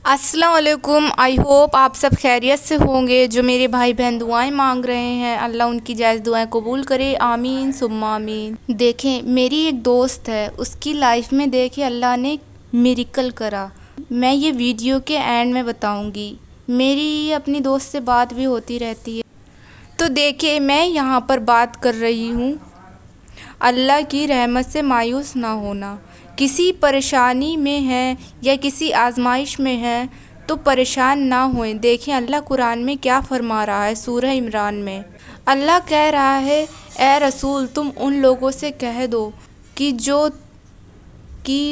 السلام علیکم، I hope آپ سب خیریت سے ہوں گے۔ جو میرے بھائی بہن دعائیں مانگ رہے ہیں، اللہ ان کی جائز دعائیں قبول کرے، آمین ثم آمین۔ دیکھیں، میری ایک دوست ہے، اس کی لائف میں دیکھیں اللہ نے میریکل کرا۔ میں یہ ویڈیو کے اینڈ میں بتاؤں گی، میری اپنی دوست سے بات بھی ہوتی رہتی ہے۔ تو دیکھیں، میں یہاں پر بات کر رہی ہوں اللہ کی رحمت سے مایوس نہ ہونا۔ کسی پریشانی میں ہیں یا کسی آزمائش میں ہیں تو پریشان نہ ہوئیں۔ دیکھیں اللہ قرآن میں کیا فرما رہا ہے، سورہ عمران میں اللہ کہہ رہا ہے، اے رسول تم ان لوگوں سے کہہ دو کہ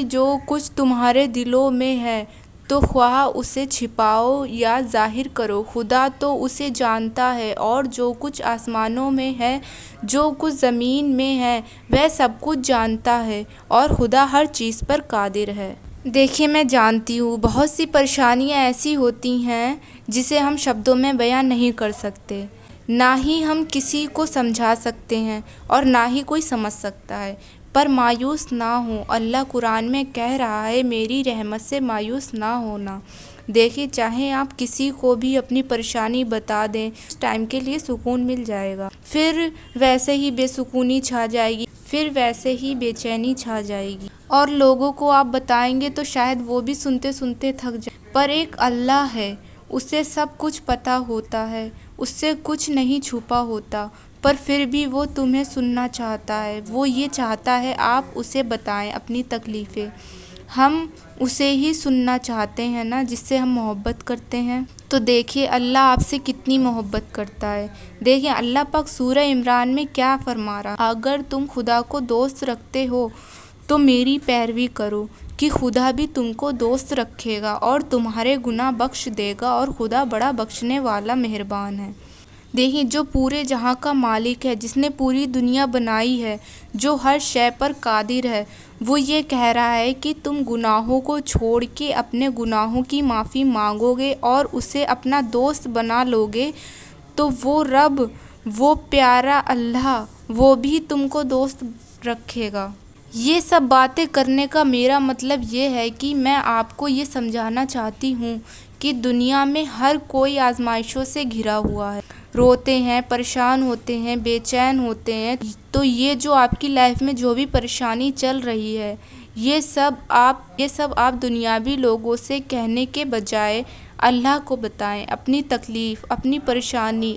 جو کچھ تمہارے دلوں میں ہے تو خواہ اسے چھپاؤ یا ظاہر کرو، خدا تو اسے جانتا ہے، اور جو کچھ آسمانوں میں ہے، جو کچھ زمین میں ہے، وہ سب کچھ جانتا ہے، اور خدا ہر چیز پر قادر ہے۔ دیکھیں، میں جانتی ہوں بہت سی پریشانیاں ایسی ہوتی ہیں جسے ہم شبدوں میں بیان نہیں کر سکتے، نہ ہی ہم کسی کو سمجھا سکتے ہیں اور نہ ہی کوئی سمجھ سکتا ہے، پر مایوس نہ ہوں۔ اللہ قرآن میں کہہ رہا ہے میری رحمت سے مایوس نہ ہونا۔ دیکھیں، چاہے آپ کسی کو بھی اپنی پریشانی بتا دیں، اس ٹائم کے لیے سکون مل جائے گا، پھر ویسے ہی بے سکونی چھا جائے گی، پھر ویسے ہی بے چینی چھا جائے گی، اور لوگوں کو آپ بتائیں گے تو شاید وہ بھی سنتے سنتے تھک جائیں۔ پر ایک اللہ ہے، اسے سب کچھ پتہ ہوتا ہے، اس سے کچھ نہیں چھپا ہوتا، پر پھر بھی وہ تمہیں سننا چاہتا ہے۔ وہ یہ چاہتا ہے آپ اسے بتائیں اپنی تکلیفیں۔ ہم اسے ہی سننا چاہتے ہیں نا، جس سے ہم محبت کرتے ہیں۔ تو دیکھیے اللہ آپ سے کتنی محبت کرتا ہے۔ دیکھیں اللہ پاک سورہ عمران میں کیا فرما رہا، اگر تم خدا کو دوست رکھتے ہو تو میری پیروی کرو، کہ خدا بھی تم کو دوست رکھے گا اور تمہارے گناہ بخش دے گا، اور خدا بڑا بخشنے والا مہربان ہے۔ دیکھیں جو پورے جہاں کا مالک ہے، جس نے پوری دنیا بنائی ہے، جو ہر شے پر قادر ہے، وہ یہ کہہ رہا ہے کہ تم گناہوں کو چھوڑ کے اپنے گناہوں کی معافی مانگو گے اور اسے اپنا دوست بنا لو گے تو وہ رب، وہ پیارا اللہ، وہ بھی تم کو دوست رکھے گا۔ یہ سب باتیں کرنے کا میرا مطلب یہ ہے کہ میں آپ کو یہ سمجھانا چاہتی ہوں کہ دنیا میں ہر کوئی آزمائشوں سے گھرا ہوا ہے، روتے ہیں، پریشان ہوتے ہیں، بے چین ہوتے ہیں۔ تو یہ جو آپ کی لائف میں جو بھی پریشانی چل رہی ہے، یہ سب آپ دنیاوی لوگوں سے کہنے کے بجائے اللہ کو بتائیں، اپنی تکلیف، اپنی پریشانی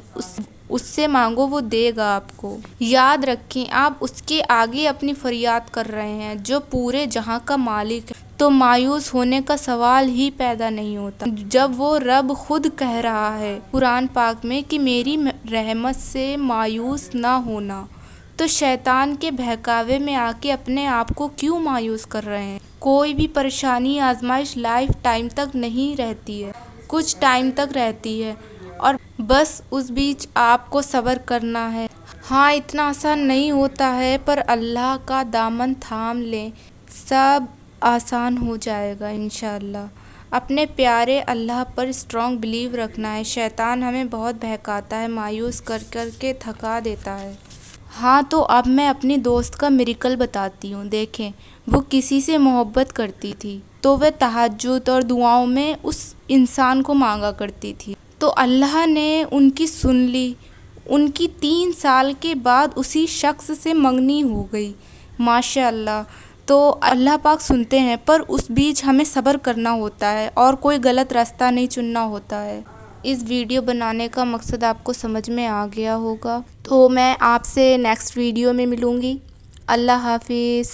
اس سے مانگو، وہ دے گا آپ کو۔ یاد رکھیں آپ اس کے آگے اپنی فریاد کر رہے ہیں، جو پورے جہاں کا مالک ہے، تو مایوس ہونے کا سوال ہی پیدا نہیں ہوتا، جب وہ رب خود کہہ رہا ہے قرآن پاک میں کہ میری رحمت سے مایوس نہ ہونا۔ تو شیطان کے بہکاوے میں آ کے اپنے آپ کو کیوں مایوس کر رہے ہیں؟ کوئی بھی پریشانی، آزمائش لائف ٹائم تک نہیں رہتی ہے، کچھ ٹائم تک رہتی ہے، اور بس اس بیچ آپ کو صبر کرنا ہے۔ ہاں اتنا آسان نہیں ہوتا ہے، پر اللہ کا دامن تھام لیں، سب آسان ہو جائے گا انشاءاللہ۔ اپنے پیارے اللہ پر اسٹرانگ بلیو رکھنا ہے۔ شیطان ہمیں بہت بہکاتا ہے، مایوس کر کر کے تھکا دیتا ہے۔ ہاں تو اب میں اپنی دوست کا میریکل بتاتی ہوں۔ دیکھیں وہ کسی سے محبت کرتی تھی تو وہ تہجد اور دعاؤں میں اس انسان کو مانگا کرتی تھی، تو اللہ نے ان کی سن لی، ان کی 3 سال کے بعد اسی شخص سے منگنی ہو گئی، ماشاءاللہ۔ تو اللہ پاک سنتے ہیں، پر اس بیچ ہمیں صبر کرنا ہوتا ہے اور کوئی غلط راستہ نہیں چننا ہوتا ہے۔ اس ویڈیو بنانے کا مقصد آپ کو سمجھ میں آ گیا ہوگا، تو میں آپ سے نیکسٹ ویڈیو میں ملوں گی۔ اللہ حافظ۔